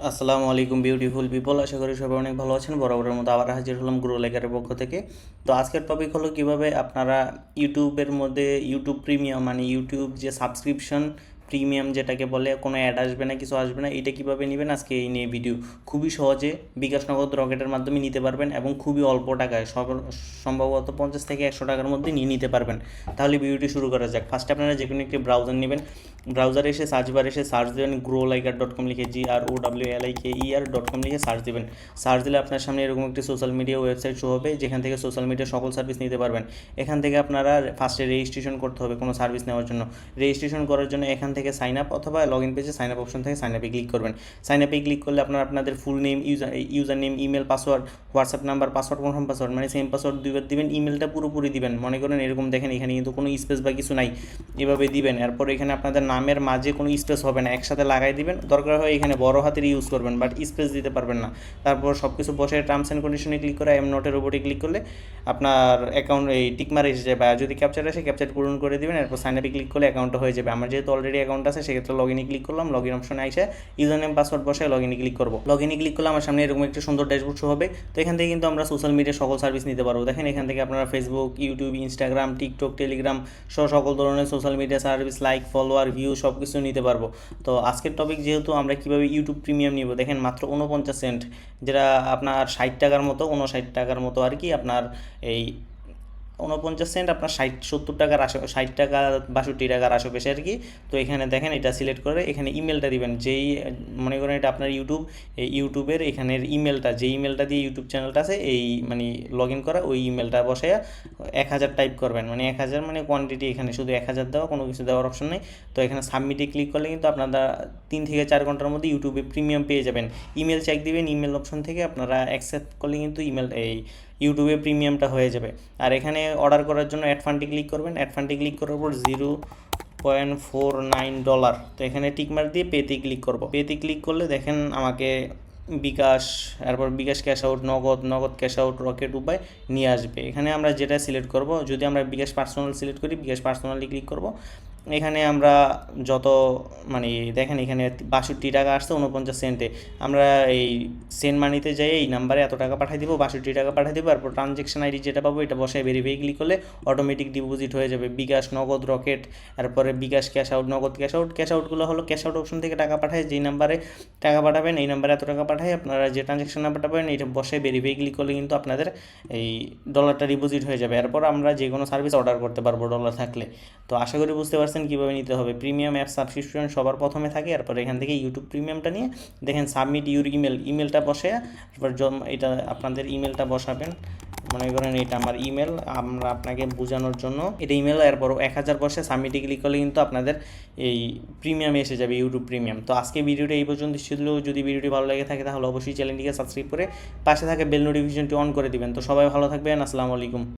আসসালামু আলাইকুম beautiful people, আশা করি সবাই অনেক ভালো আছেন। বরাবরের মতো আবার হাজির হলাম গ্রো লেকারের পক্ষ থেকে। তো আজকের টপিক হলো কিভাবে আপনারা ইউটিউবের মধ্যে ইউটিউব প্রিমিয়াম মানে ইউটিউব যে সাবস্ক্রিপশন প্রিমিয়াম যেটাকে বলে, কোনো অ্যাড আসবে না, কিছু আসবে না, এটা কীভাবে নেবেন আজকে এই নিয়ে ভিডিও। খুবই সহজে বিকাশ নগদ রকেটের মাধ্যমে নিতে পারবেন এবং খুবই অল্প টাকায়, সম্ভবত 50 থেকে 100 টাকার মধ্যে নিয়ে নিতে পারবেন। তাহলে ভিডিওটি শুরু করা যাক। ফার্স্টে আপনারা যে কোনো একটি ব্রাউজার নেবেন। ব্রাউজারে এসে সার্চ বারে এসে সার্চ দেবেন growliker.com লিখে, GROWLIKER.com লিখে সার্চ দেবেন। সার্চ দিলে আপনার সামনে এরকম একটি সোশ্যাল মিডিয়া ওয়েবসাইট শো হবে, যেখান থেকে সোশ্যাল মিডিয়ার সকল সার্ভিস নিতে পারবেন। এখান থেকে আপনারা ফার্স্টে রেজিস্ট্রেশন করতে হবে কোনো সার্ভিস নেওয়ার জন্য। রেজিস্ট্রেশন করার জন্য এখান থেকে সাইন আপ অথবা লগ ইন পেজে সাইন আপ অপশন থেকে সাইন আপে ক্লিক করবেন। সাইন আপে ক্লিক করলে আপনাদের full name, user name, email, password, WhatsApp number, password, confirm password, মানে সেম পাসওয়ার্ড দুইবার দিবেন। ইমেলটা পুরোপুরি দিবেন, মনে করেন এরকম দেখেন এখানে কিন্তু কোনো স্পেস বা কিছু নাই, এভাবে দিবেন। এরপর এখানে আপনাদের নামের মাঝে কোনো স্পেস হবে না, একসাথে লাগাই দিবেন। দরকার হয় এখানে বড় হাতের ইউজ করবেন, বাট স্পেস দিতে পারবেন না। তারপর সব কিছু বসে টার্মস অ্যান্ড কন্ডিশনে ক্লিক করে এম নোটের উপরে ক্লিক করলে আপনার অ্যাকাউন্ট এই টিকমার এসে যাবে। আর যদি ক্যাপচার আসে ক্যাপচার পূরণ করে দেবেন। এরপর সাইন আপে ক্লিক করলে অ্যাকাউন্টটা হয়ে যাবে। আমার যেহেতু অলরেডি অ্যাকাউন্ট আছে সেক্ষেত্রে লগ ইনে ক্লিক করলাম। লগ ইন অপশনে এসে ইউজার নেম পাসওয়ার্ড বসায় লগ ইনে ক্লিক করবো। লগ ইনে ক্লিক করলে আমার সামনে এরকম একটা সুন্দর ড্যাশবোর্ড শো হবে। তো এখান থেকে কিন্তু আমরা সোশ্যাল মিডিয়ার সকল সার্ভিস নিতে পারবো। দেখেন এখান থেকে আপনারা Facebook, YouTube, Instagram, TikTok, Telegram সহ সকল ধরনের social media service, like, follower, view সব কিছু নিতে পারবো। তো আজকের টপিক যেহেতু আমরা কীভাবে ইউটিউব প্রিমিয়াম নিব, দেখেন মাত্র 49 সেন্ট, যেটা আপনার 60 টাকার মতো, 59 টাকার মতো আর কি। আপনার এই 49 সেন্ট আপনার 60-70 টাকার 60 টাকা 62 টাকার আশেপাশে আর কি। তো এখানে দেখেন এটা সিলেক্ট করে এখানে ইমেলটা দিবেন। যেই মনে করেন এটা আপনার ইউটিউবের এখানের ইমেলটা, যে ইমেলটা দিয়ে ইউটিউব চ্যানেলটা আছে এই মানে লগ ইন করা, ওই ইমেলটা বসে 1000 টাইপ করবেন। মানে 1000 মানে কোয়ান্টিটি, এখানে শুধু 1000 দেওয়া, কোনো কিছু দেওয়ার অপশন নেই। তো এখানে সাবমিটে ক্লিক করলে কিন্তু আপনারা 3 থেকে 4 ঘন্টার মধ্যে ইউটিউবে প্রিমিয়াম পেয়ে যাবেন। ইমেল চেক দিবেন, ইমেল অপশন থেকে আপনারা অ্যাকসেপ্ট করলে কিন্তু ইউটিউবে প্রিমিয়ামটা হয়ে যাবে। আর এখানে অর্ডার করার জন্য অ্যাড ফান্ডে ক্লিক করবেন। অ্যাড ফান্ডে ক্লিক করার পর $0.49, তো এখানে টিকমার্ক দিয়ে পেতে ক্লিক করব। পেতে ক্লিক করলে দেখেন আমাকে বিকাশ, এরপর বিকাশ ক্যাশ আউট, নগদ ক্যাশ আউট, রকেট উপায় নিয়ে আসবে। এখানে আমরা যেটা সিলেক্ট করব, যদি আমরা বিকাশ পার্সোনাল সিলেক্ট করি, বিকাশ পার্সোনালি ক্লিক করব। এখানে আমরা যত মানে দেখেন এখানে 62 টাকা আসছে 49 সেন্টে। আমরা এই সেন্ট মানিতে যাই এই নাম্বারে এত টাকা পাঠিয়ে দিব, 62 টাকা পাঠিয়ে দেবো। এরপর ট্রানজ্যাকশন আইডি যেটা পাবো এটা বসায় ভেরিফাই ক্লিক করলে অটোমেটিক ডিপোজিট হয়ে যাবে বিকাশ, নগদ, রকেট। এরপরে বিকাশ ক্যাশ আউট, নগদ ক্যাশ আউট। ক্যাশ আউটগুলো হলো ক্যাশ আউট অপশন থেকে টাকা পাঠায়, যেই নাম্বারে টাকা পাঠাবেন এই নাম্বারে এত টাকা পাঠায় আপনারা যে ট্রানজ্যাকশন নাম্বারটা পাবেন এটা বসায় ভেরিফাই ক্লিক করলে কিন্তু আপনাদের এই ডলারটা ডিপোজিট হয়ে যাবে। এরপর আমরা যে কোনো সার্ভিস অর্ডার করতে পারবো ডলার থাকলে। তো আশা করি বুঝতে পারছেন কীভাবে নিতে হবে। প্রিমিয়াম অ্যাপ সাবস্ক্রিপশন সবার প্রথমে থাকে, এরপর এখান থেকে ইউটিউব প্রিমিয়ামটা নিয়ে দেখেন সাবমিট ইউর ইমেলটা বসে, এরপর এটা আপনাদের ইমেলটা বসাবেন। মনে করেন এটা আমার ইমেল, আমরা আপনাকে বোঝানোর জন্য এটা ইমেল। এরপর 1000 বসে সাবমিটে ক্লিক করলে কিন্তু আপনাদের এই প্রিমিয়াম এসে যাবে, ইউটিউব প্রিমিয়াম। তো আজকে ভিডিওটা এই পর্যন্ত ছিল। যদি ভিডিওটি ভালো লেগে থাকে তাহলে অবশ্যই চ্যানেলটিকে সাবস্ক্রাইব করে পাশে থাকা বেল নোটিফিকেশনটি অন করে দিবেন। তো সবাই ভালো থাকবেন, আসসালামু আলাইকুম।